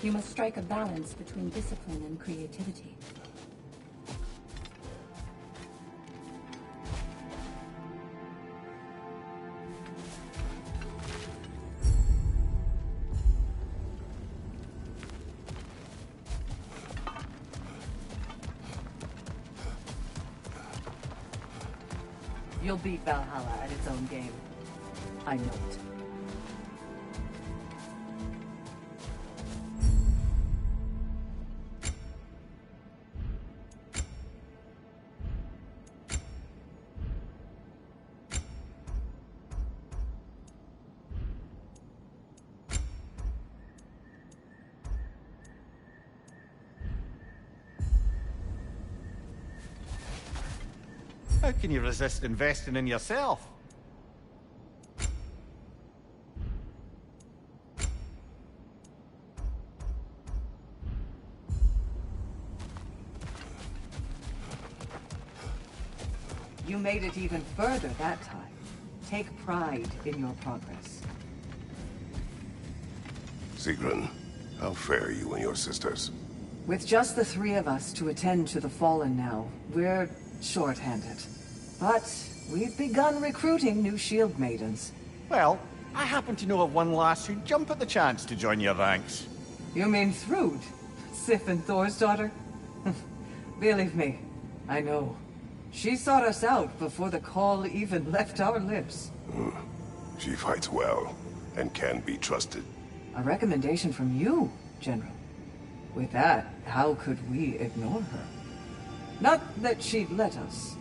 You must strike a balance between discipline and creativity. You'll beat Valhalla at its own game. I know it. How can you resist investing in yourself? You made it even further that time. Take pride in your progress. Sigrun, how fare you and your sisters? With just the three of us to attend to the fallen now, we're short-handed. But we've begun recruiting new shield maidens. Well, I happen to know of one lass who'd jump at the chance to join your ranks. You mean Thrud? Sif and Thor's daughter? Believe me, I know. She sought us out before the call even left our lips. She fights well, and can be trusted. A recommendation from you, General. With that, how could we ignore her? Not that she'd let us.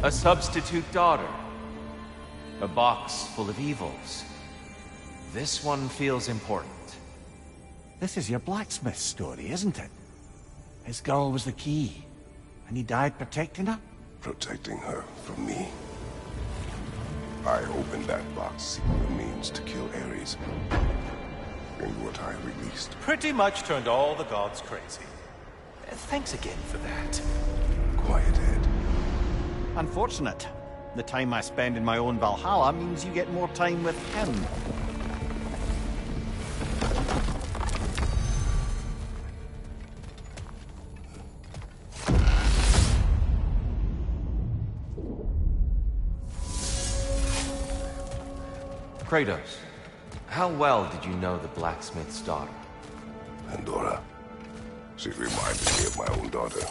A substitute daughter. A box full of evils. This one feels important. This is your blacksmith story, isn't it? His girl was the key, and he died protecting her? Protecting her from me. I opened that box seeking the means to kill Ares. And what I released. Pretty much turned all the gods crazy. Thanks again for that. Quiet head. Unfortunate. The time I spend in my own Valhalla means you get more time with him. Kratos, how well did you know the blacksmith's daughter? Pandora. She reminded me of my own daughter,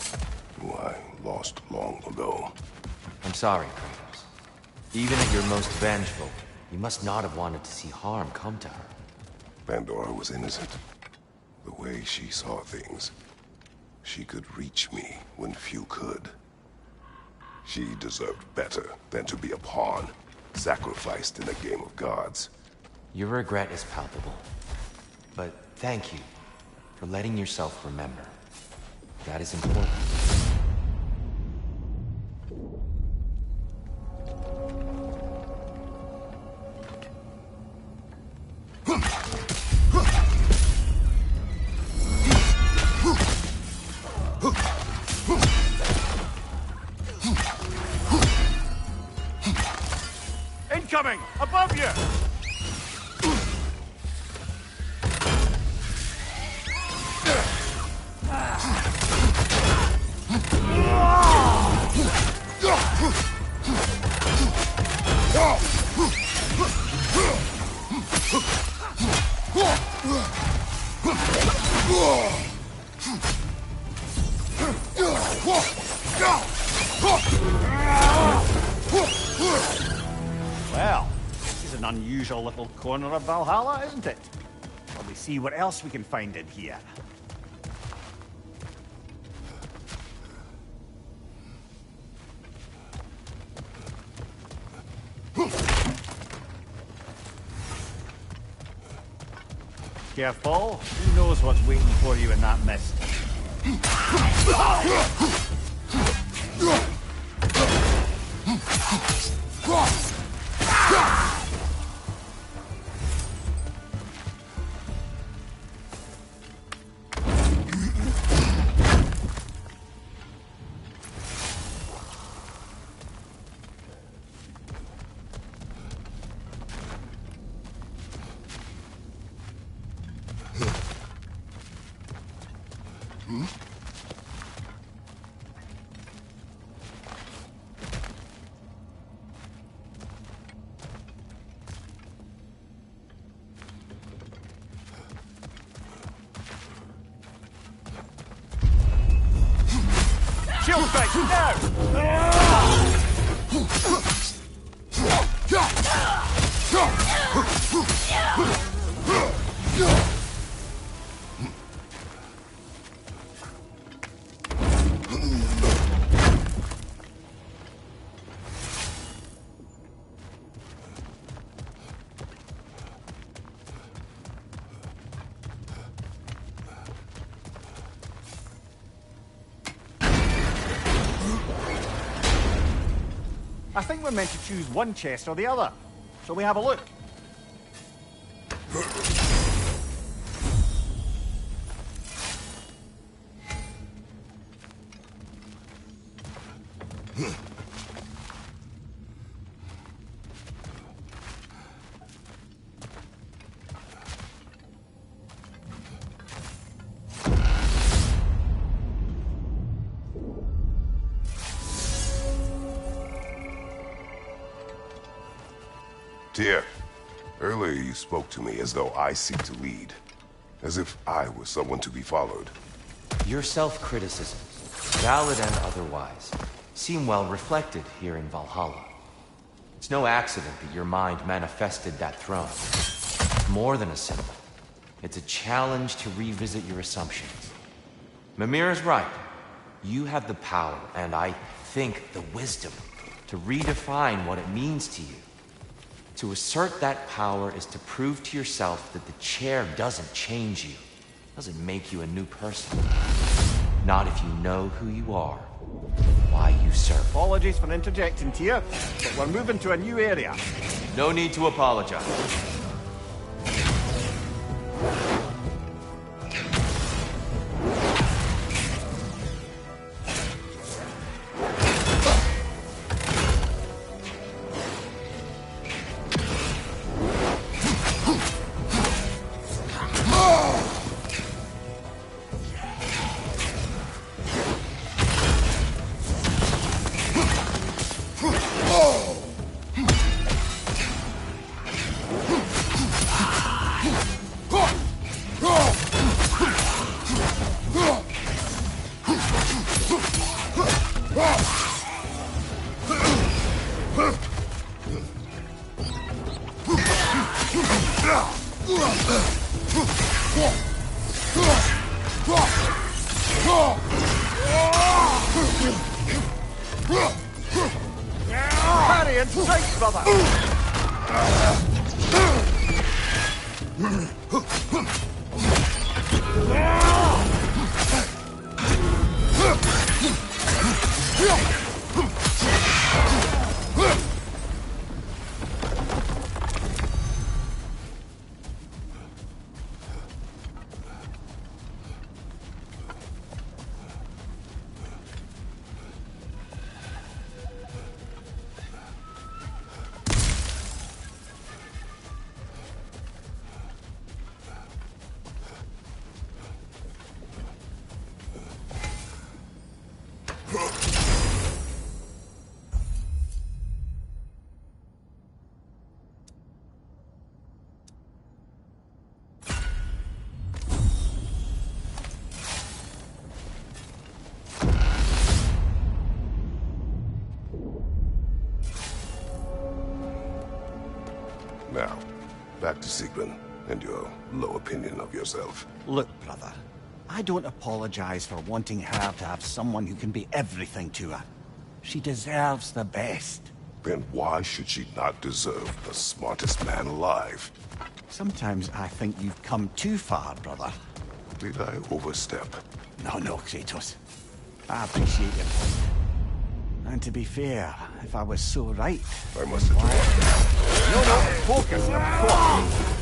who I lost long ago. I'm sorry, Kratos. Even at your most vengeful, you must not have wanted to see harm come to her. Pandora was innocent. The way she saw things, she could reach me when few could. She deserved better than to be a pawn, sacrificed in a game of gods. Your regret is palpable. But thank you for letting yourself remember. That is important. Incoming! Above you! Well, this is an unusual little corner of Valhalla, isn't it? Shall we see what else we can find in here? Careful. Who knows what's waiting for you in that mist? Shield break, now! I think we're meant to choose one chest or the other. Shall we have a look? Tyr, earlier you spoke to me as though I seek to lead. As if I was someone to be followed. Your self-criticisms, valid and otherwise, seem well reflected here in Valhalla. It's no accident that your mind manifested that throne. More than a symbol. It's a challenge to revisit your assumptions. Mimir is right. You have the power, and I think the wisdom, to redefine what it means to you. To assert that power is to prove to yourself that the chair doesn't change you, doesn't make you a new person. Not if you know who you are, why you serve. Apologies for interjecting, Tyr, but we're moving to a new area. No need to apologize. Parry and strike, brother! Now, back to Sigrun and your low opinion of yourself. Look, brother, I don't apologize for wanting her to have someone who can be everything to her. She deserves the best. Then why should she not deserve the smartest man alive? Sometimes I think you've come too far, brother. Did I overstep? No, Kratos. I appreciate your point. And to be fair, if I was so right... I must admit. No, focus, of course.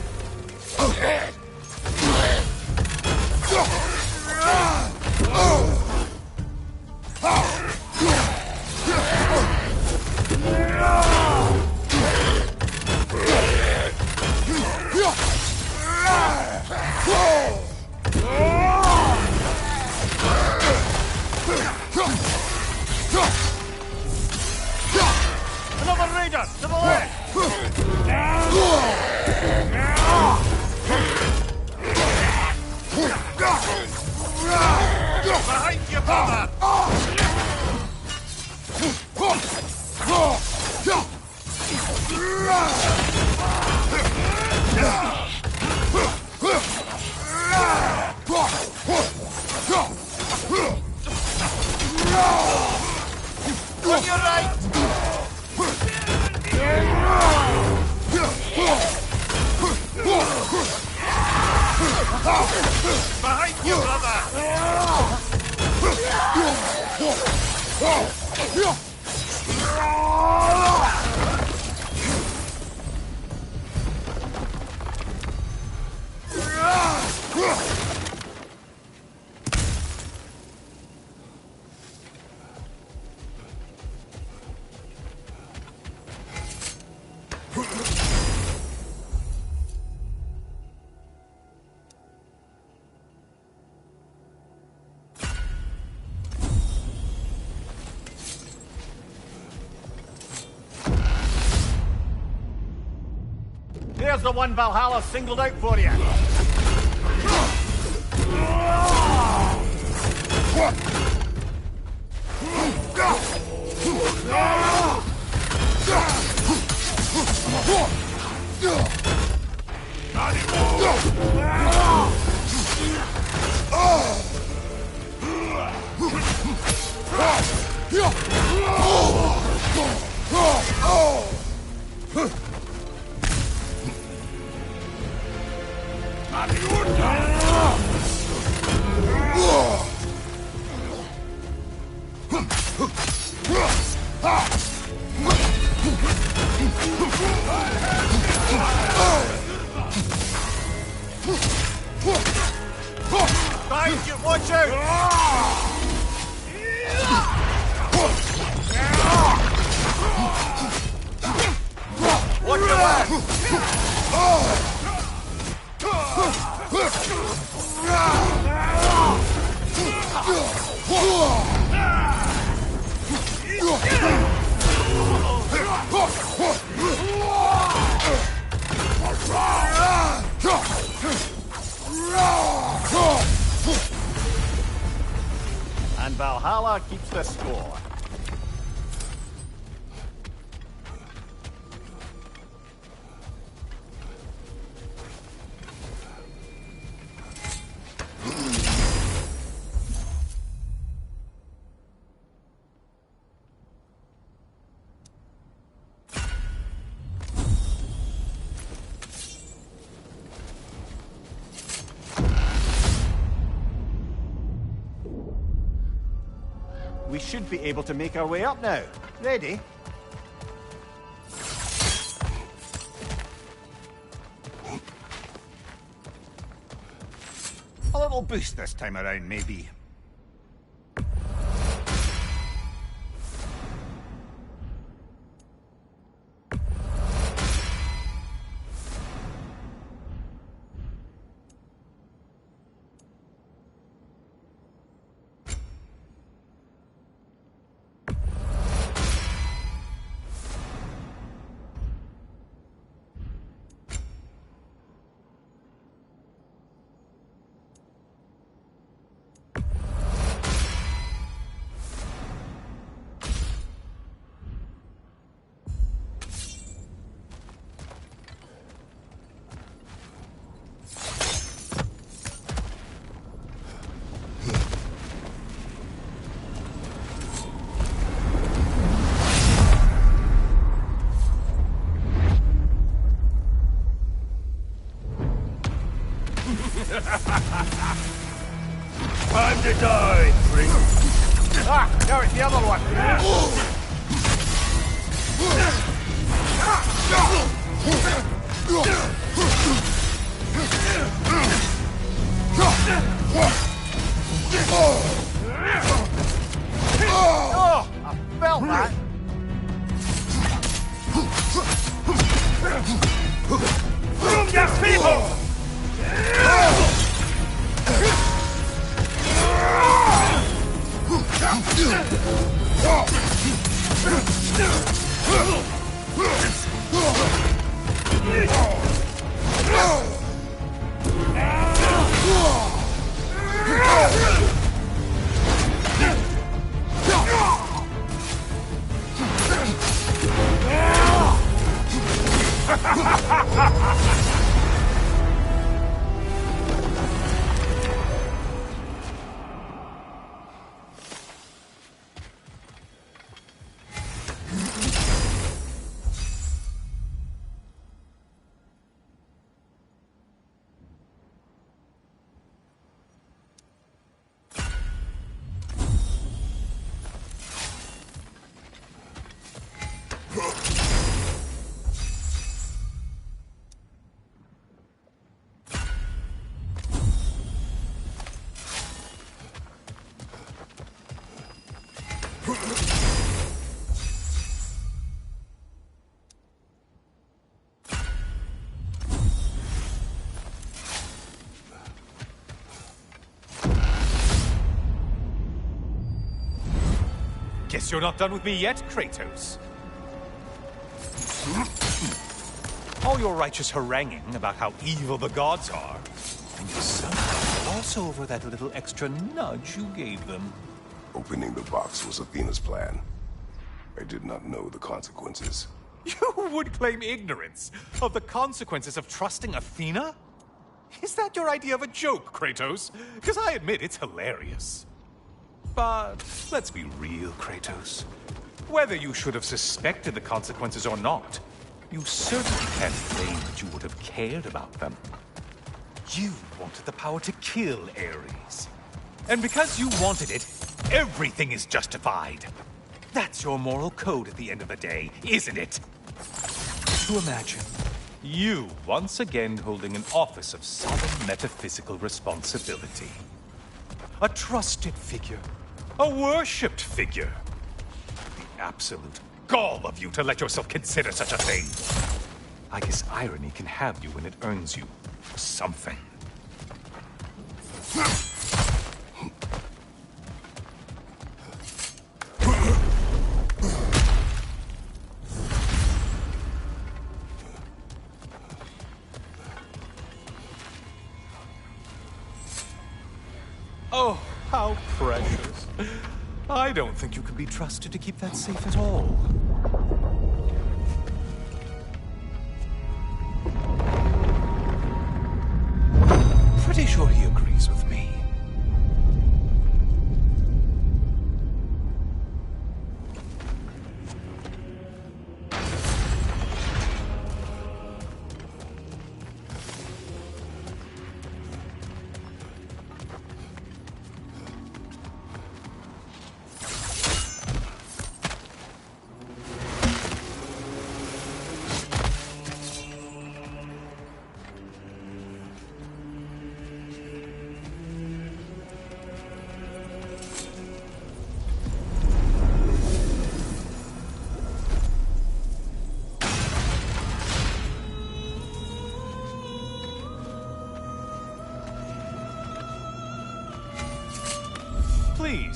Another raider to the left! Behind you, brother! On your right! Behind you, brother! Here's the one Valhalla singled out for you. Behind you, watch out! Watch your back! And Valhalla keeps the score. We should be able to make our way up now. Ready? A little boost this time around, maybe. Time to die, Prince. Ah, now it's the other one. Oh, I felt that. Room your people! Guess you're not done with me yet, Kratos. All your righteous haranguing about how evil the gods are, and you somehow gloss over that little extra nudge you gave them. Opening the box was Athena's plan. I did not know the consequences. You would claim ignorance of the consequences of trusting Athena? Is that your idea of a joke, Kratos? Because I admit it's hilarious. But let's be real, Kratos. Whether you should have suspected the consequences or not, you certainly can't claim that you would have cared about them. You wanted the power to kill Ares. And because you wanted it, everything is justified. That's your moral code at the end of the day, isn't it? To imagine you once again holding an office of solemn metaphysical responsibility. A trusted figure. A worshipped figure. The absolute gall of you to let yourself consider such a thing. I guess irony can have you when it earns you something. Oh, how precious. I don't think you can be trusted to keep that safe at all. Pretty sure he agrees with me.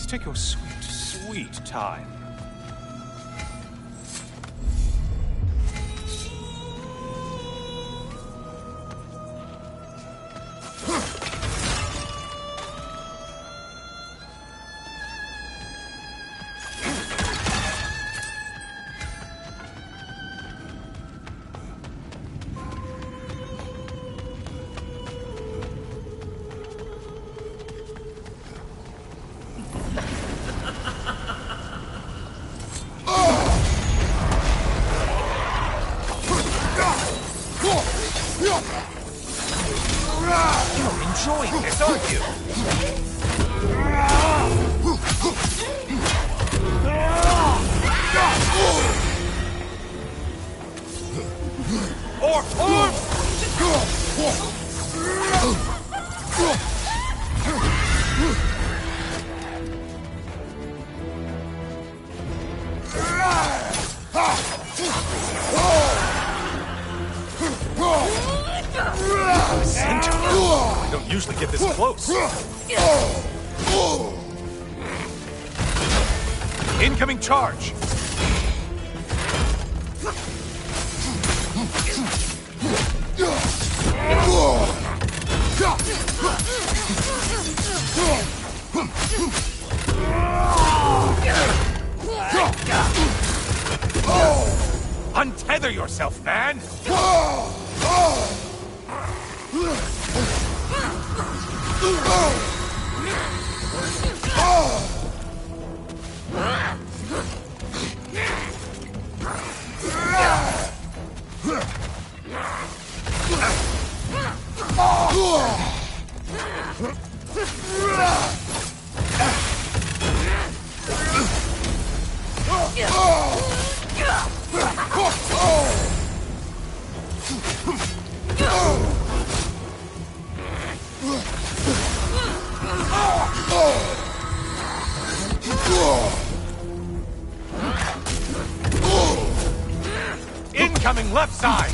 Please take your sweet, sweet time. You're enjoying this, aren't you? I don't usually get this close. Incoming charge! Untether yourself, man! Incoming left side!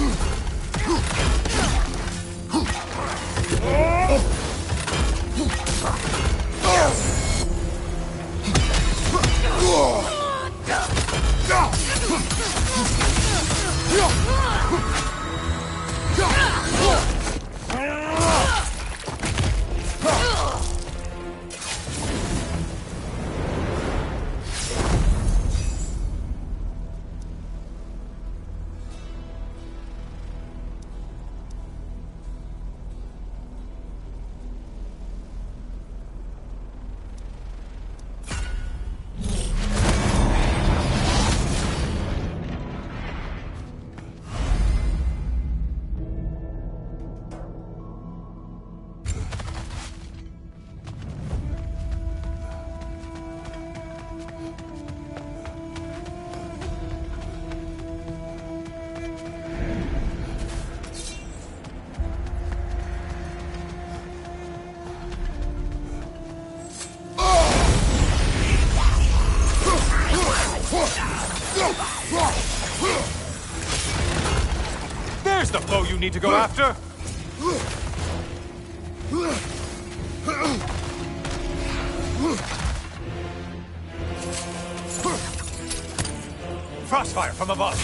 There's the foe you need to go after! Crossfire from above!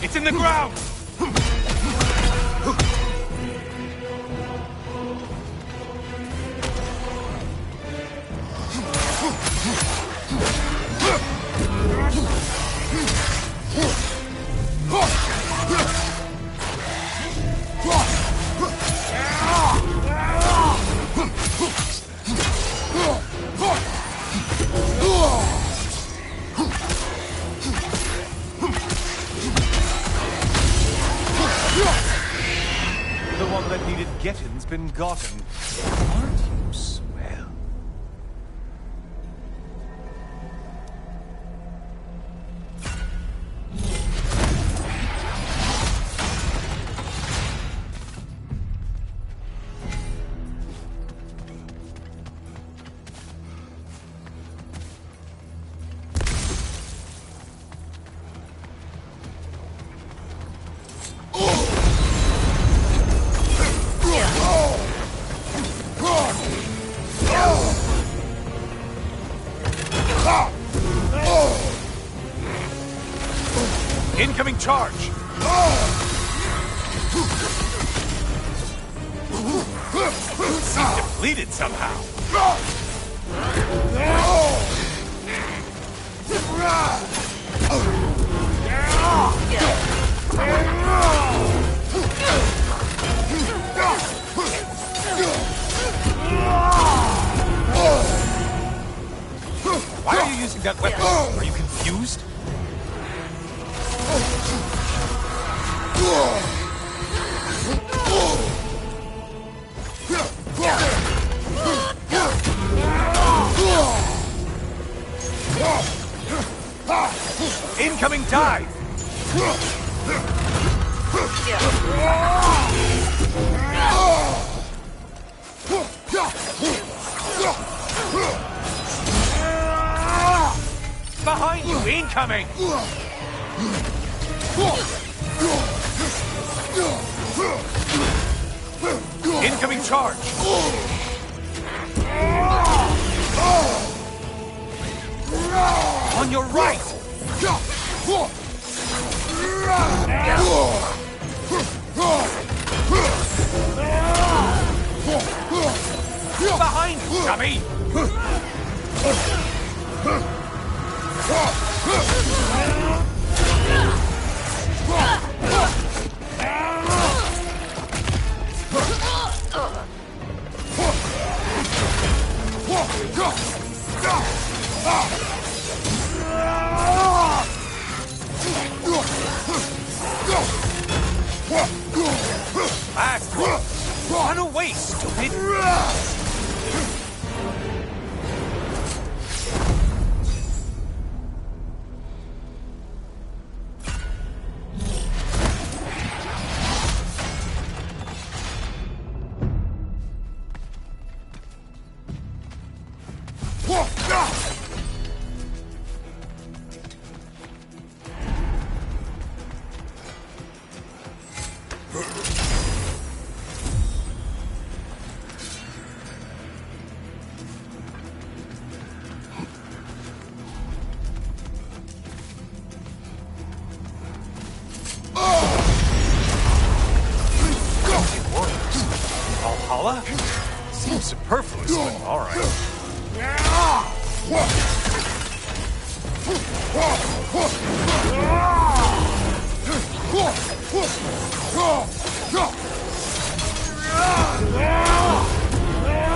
It's in the ground! The one that needed getting's been gotten. Aren't you swell? Incoming charge! Seem depleted somehow. Why are you using that weapon? Are you confused? Incoming dive! Behind you, incoming! Incoming charge! On your right! Behind you, dummy! Last one! Run away, stupid! Valhalla? Seems superfluous, but alright.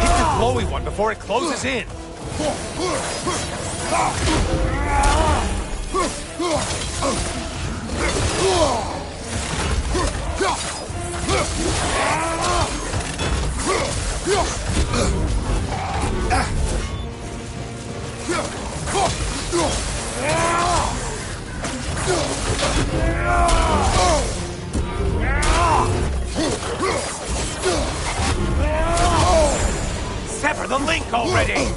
Hit the glowy one before it closes in. Sever the link already!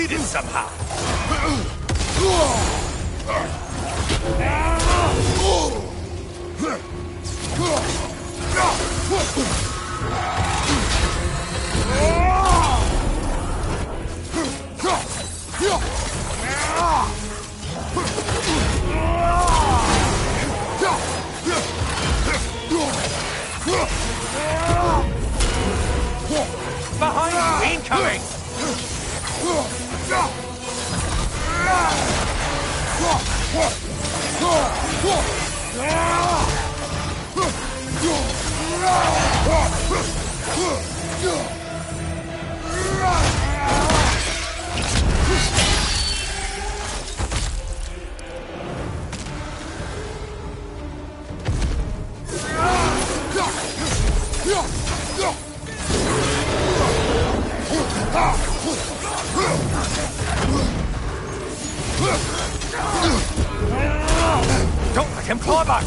completed somehow. Behind you, incoming! Don't let him climb us!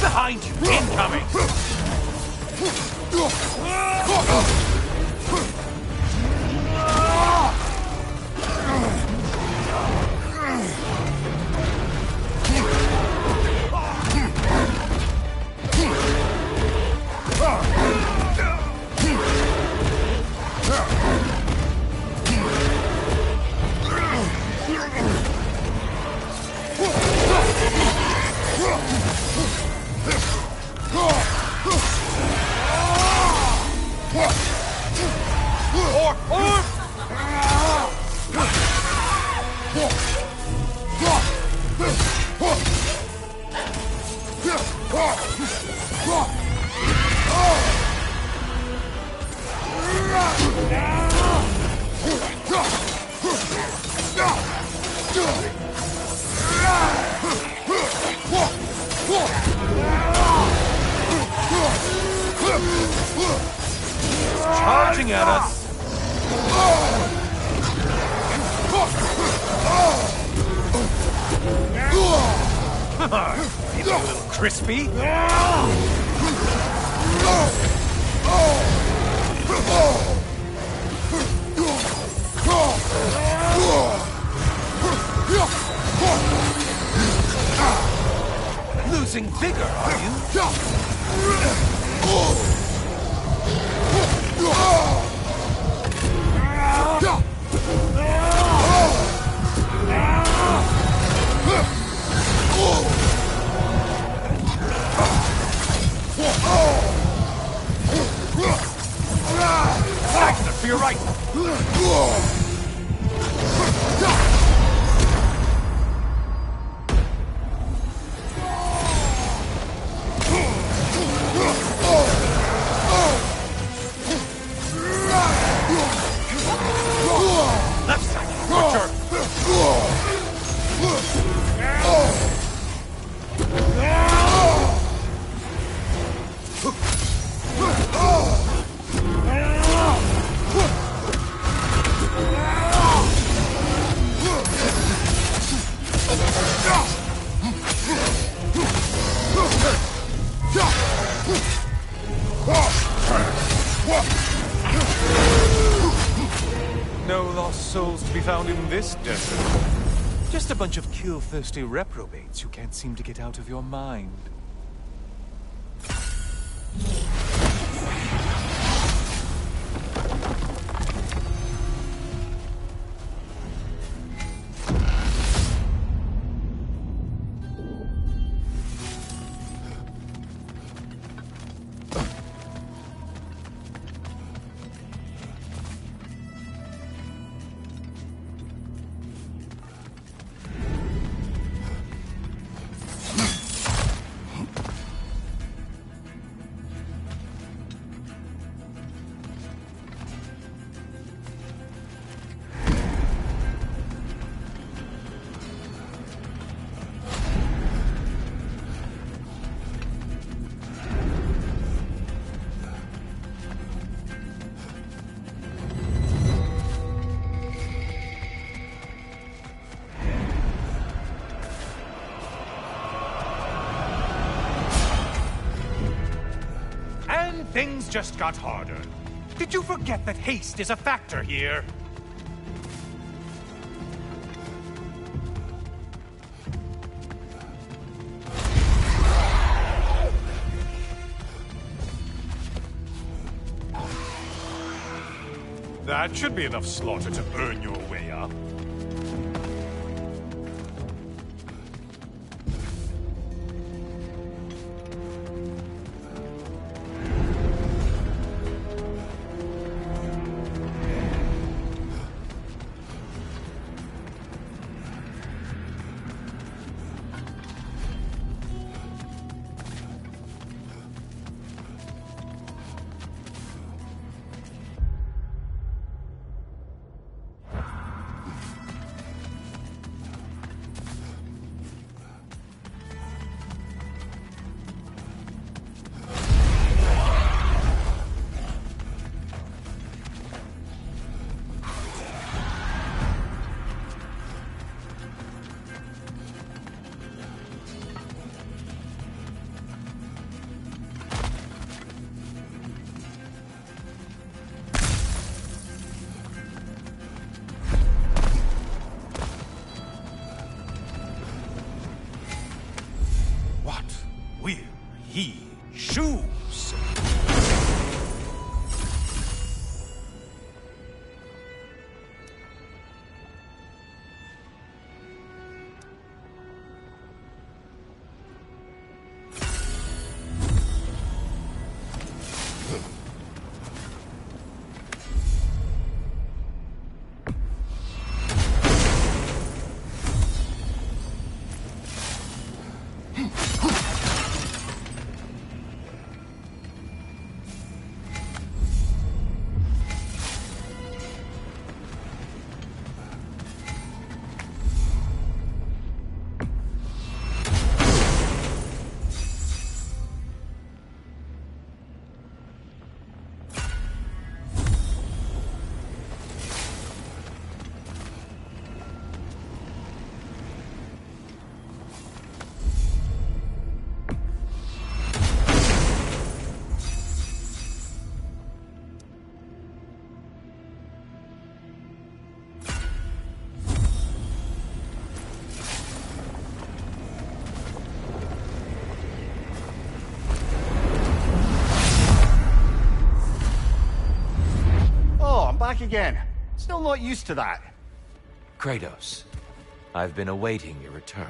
Behind you, incoming! Charging at us! Feeling a little crispy? Losing vigor, are you? Stagnant for your right! Left side, butcher! No lost souls to be found in this desert. Just a bunch of kill-thirsty reprobates who can't seem to get out of your mind. things just got harder. Did you forget that haste is a factor here? That should be enough slaughter to earn your way up. He choose. Back again. Still not used to that. Kratos, I've been awaiting your return.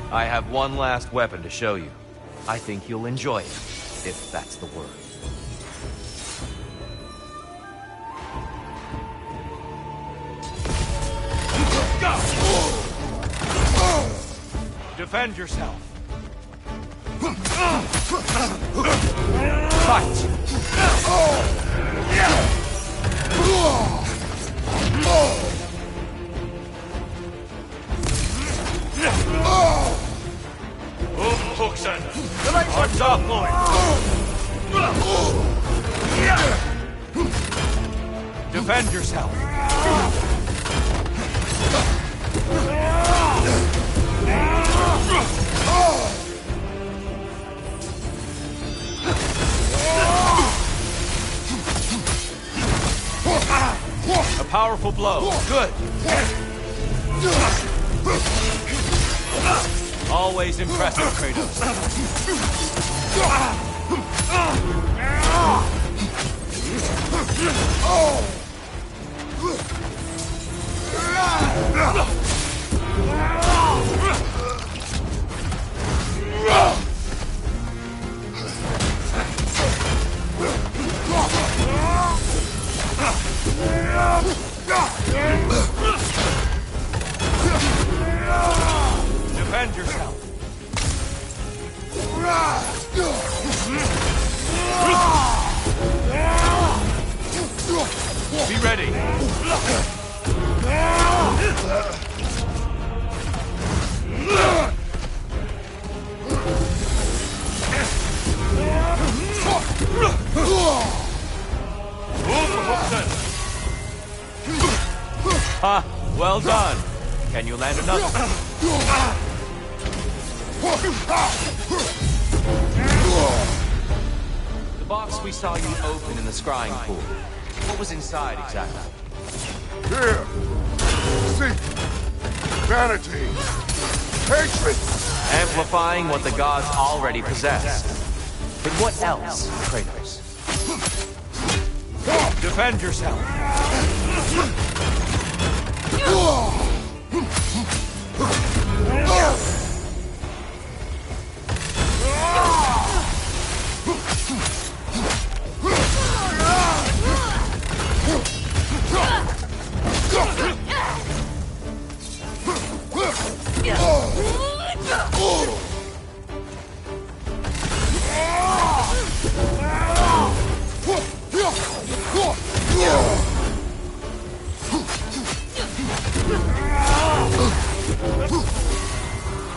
I have one last weapon to show you. I think you'll enjoy it, if that's the word. Defend yourself. Fight! Arms up, boy! Defend yourself! A powerful blow. Good. Always impressive, Kratos. Defend yourself. Be ready. Ha! Well done. Can you land another? box we saw you open in the scrying pool. What was inside exactly? Fear, deceit, vanity, hatred. Amplifying what the gods already possessed. But what else, Kratos? Defend yourself.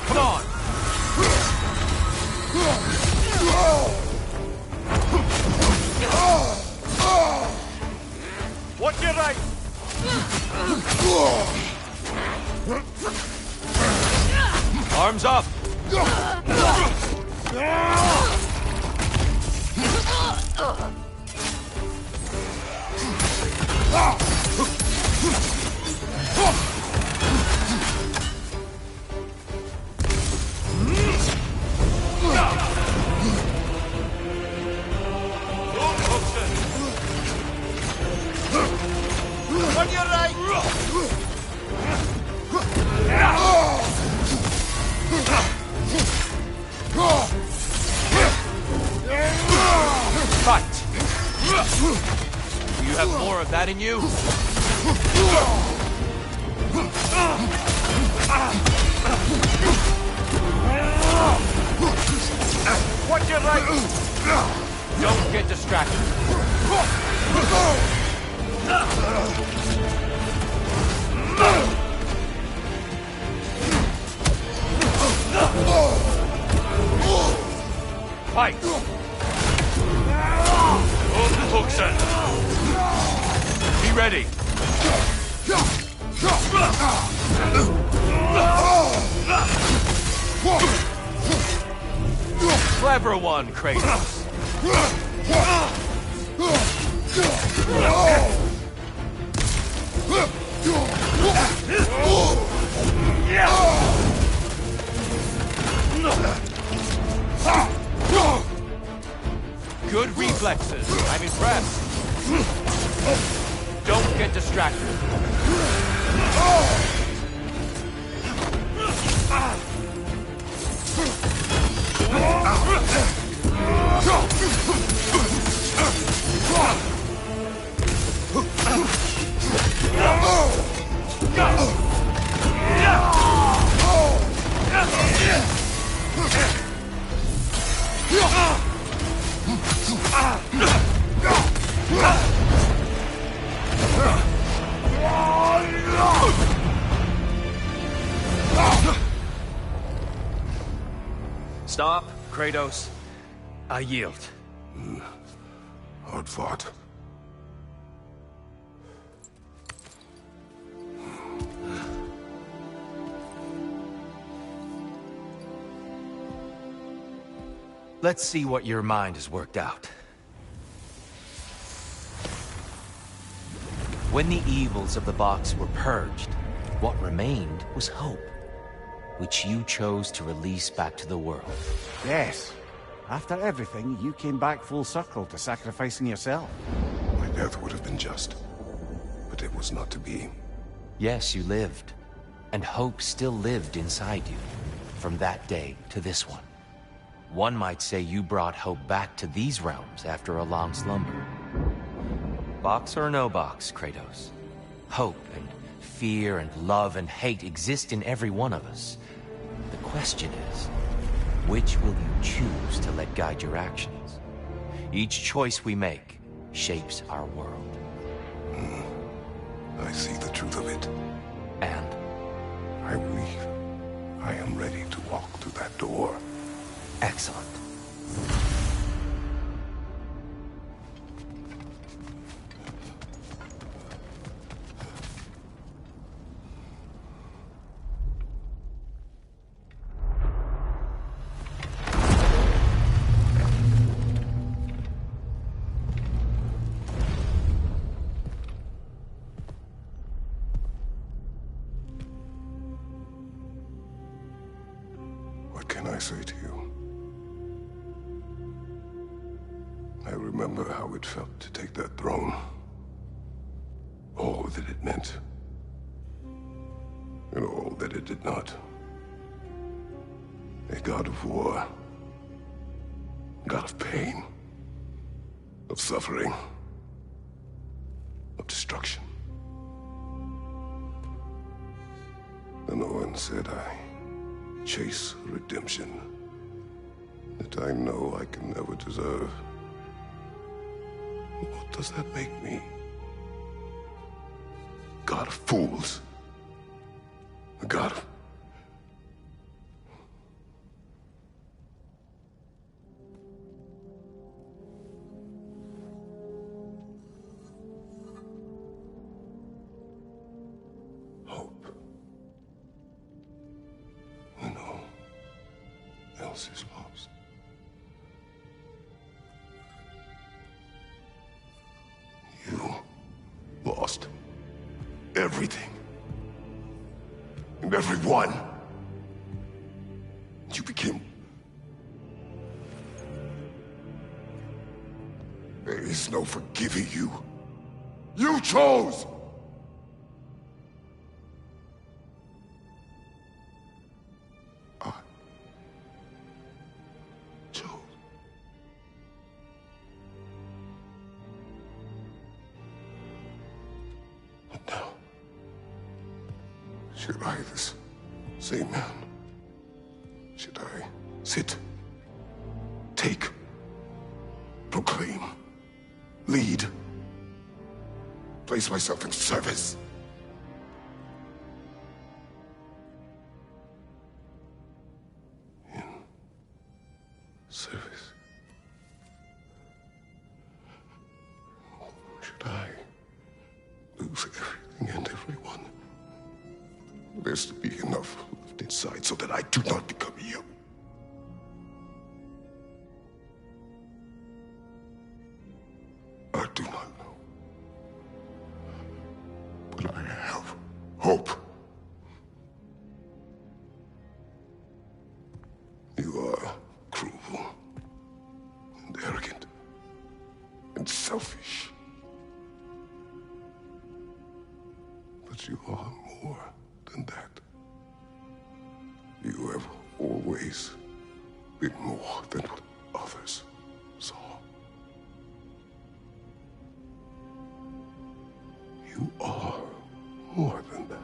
Come on! Watch your right! Arms up! On your right! Fight! You have more of that in you? Watch your right! Don't get distracted. Fight! Umhuxen! Be ready. Clever one, Kratos. Good reflexes. I'm impressed. Don't get distracted. Stop, Kratos. I yield. Hard fought. Let's see what your mind has worked out. When the evils of the box were purged, what remained was hope, which you chose to release back to the world. Yes. After everything, you came back full circle to sacrificing yourself. My death would have been just, but it was not to be. Yes, you lived, and hope still lived inside you, from that day to this one. One might say you brought hope back to these realms after a long slumber. Box or no box, Kratos. Hope and fear and love and hate exist in every one of us. The question is, which will you choose to let guide your actions? Each choice we make shapes our world. I see the truth of it. And I believe I am ready to walk through that door. excellent. What can I say to you? I remember how it felt to take that throne. All that it meant. And all that it did not. A god of war. A god of pain. Of suffering. Of destruction. And Owen said I chase redemption that I know I can never deserve. What does that make me? God of fools. A god of... hope. When all else is lost. You lost everything. And everyone. You became... There is no forgiving you. You chose! I chose. But now... should I, this same man, should I sit, take, proclaim, lead, place myself in service? In service? Should I lose everything and everyone? There's to be enough left inside so that I do not become you. I do not know. But I have hope. You are cruel and arrogant and selfish. But you are more than that. You have always been more than what others saw. You are more than that.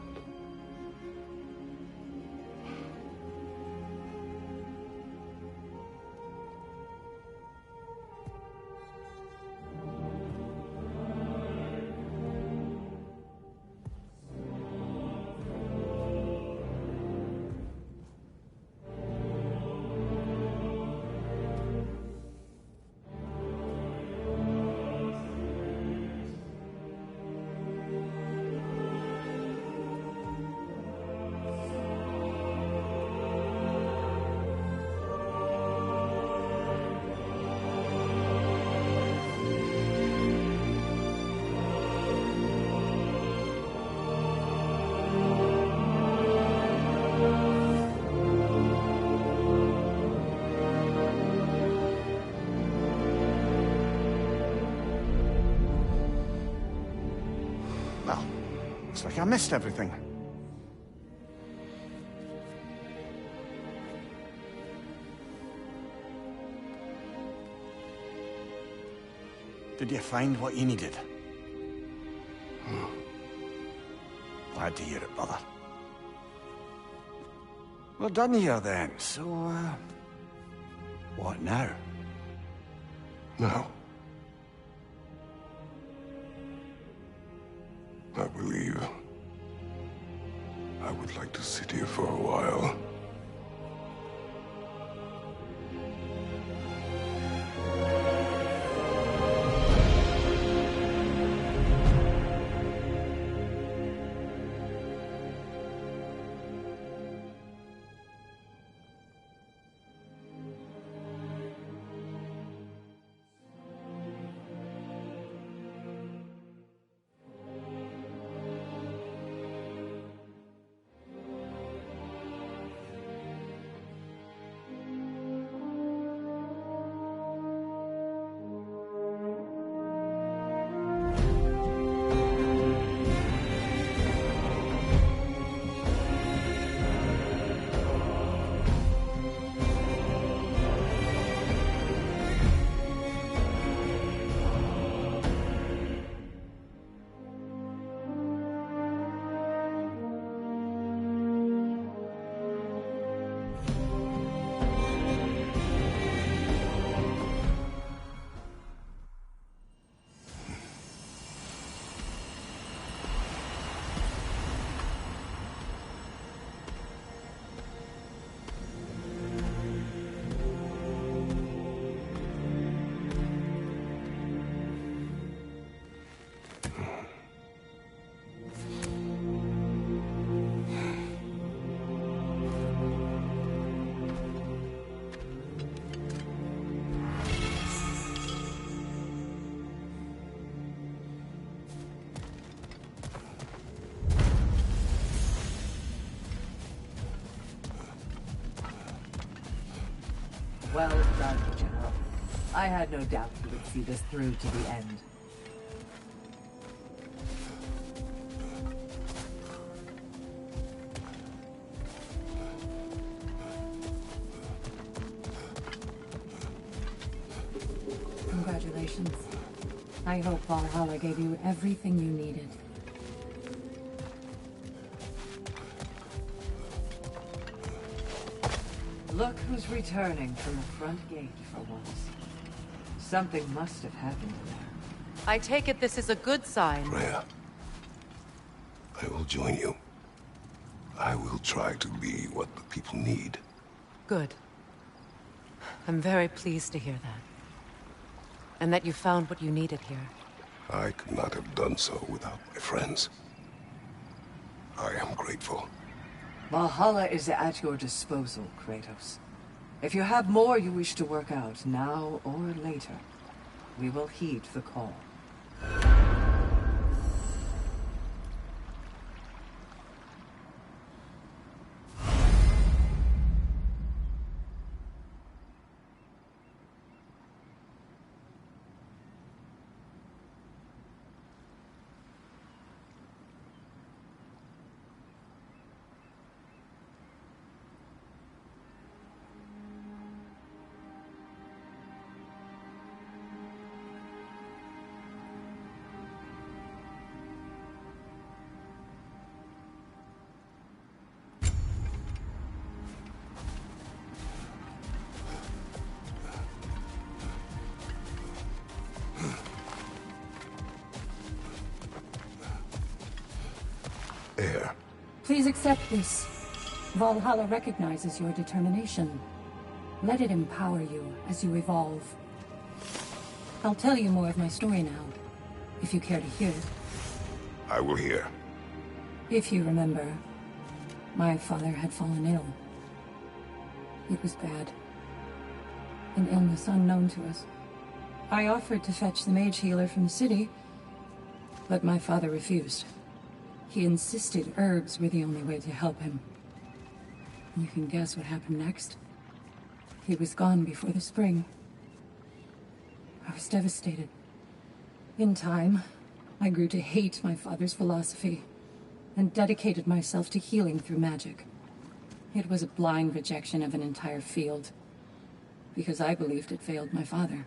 Well, looks like I missed everything. Did you find what you needed? Glad to hear it, brother. We're done here then, so, what now? Now, I believe I would like to sit here for a while. I had no doubt you would see this through to the end. Congratulations. I hope Valhalla gave you everything you needed. Look who's returning from the front gate for once. Something must have happened there. I take it this is a good sign. Rhea, I will join you. I will try to be what the people need. Good. I'm very pleased to hear that. And that you found what you needed here. I could not have done so without my friends. I am grateful. Valhalla is at your disposal, Kratos. If you have more you wish to work out, now or later, we will heed the call. Air. Please accept this. Valhalla recognizes your determination. Let it empower you as you evolve. I'll tell you more of my story now, if you care to hear it. I will hear. If you remember, my father had fallen ill. It was bad. An illness unknown to us. I offered to fetch the mage healer from the city, but my father refused. He insisted herbs were the only way to help him. You can guess what happened next. He was gone before the spring. I was devastated. In time, I grew to hate my father's philosophy and dedicated myself to healing through magic. It was a blind rejection of an entire field, because I believed it failed my father,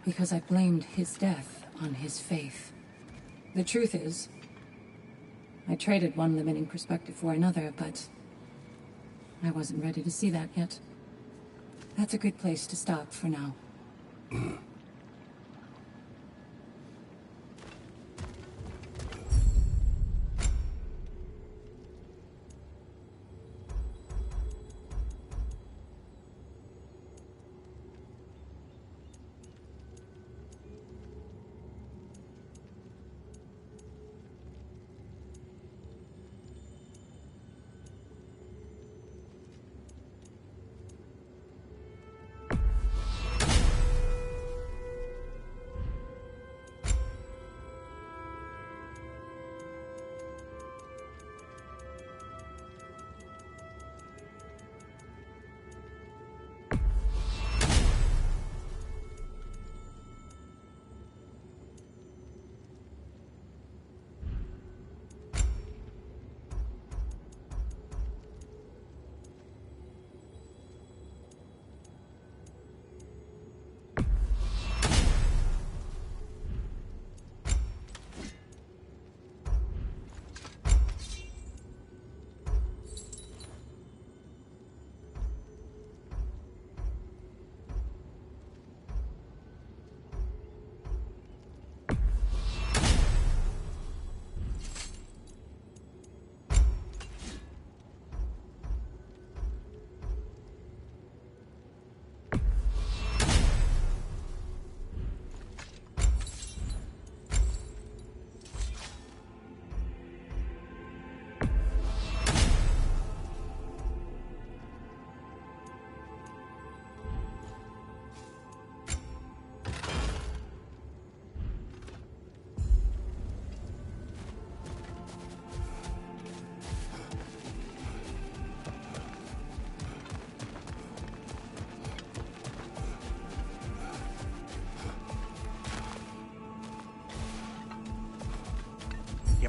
because I blamed his death on his faith. The truth is, I traded one limiting perspective for another, but I wasn't ready to see that yet. That's a good place to stop for now.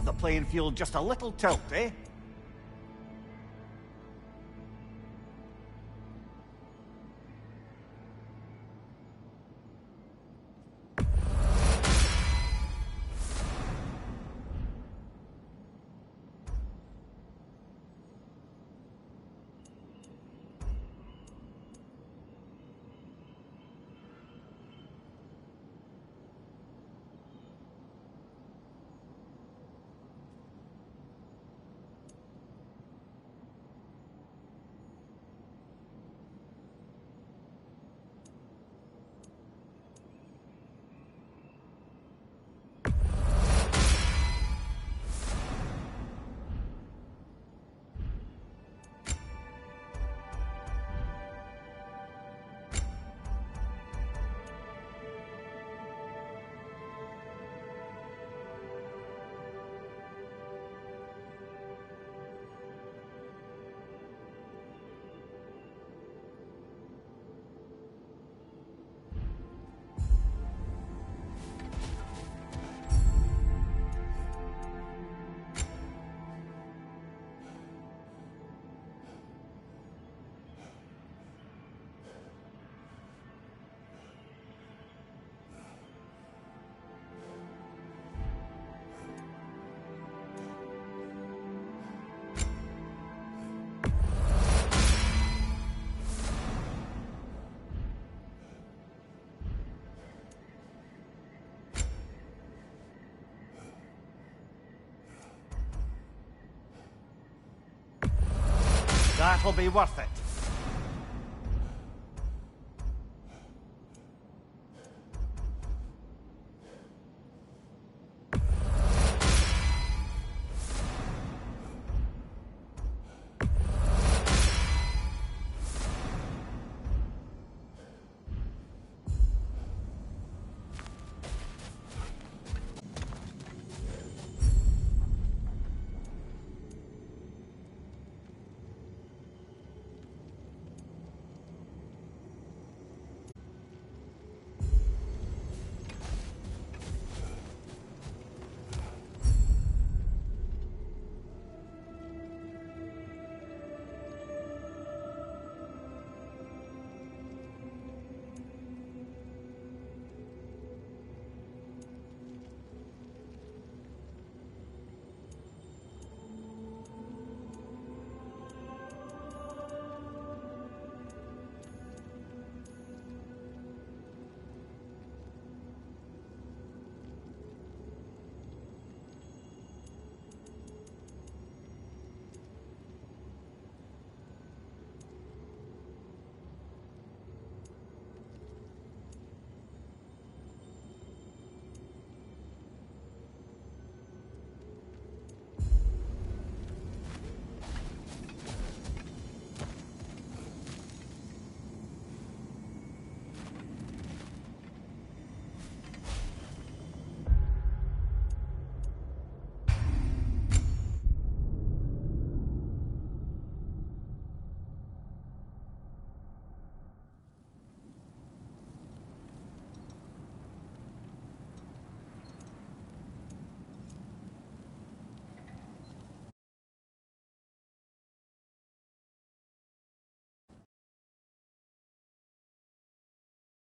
give the playing field just a little tilt, eh? That'll be worth it.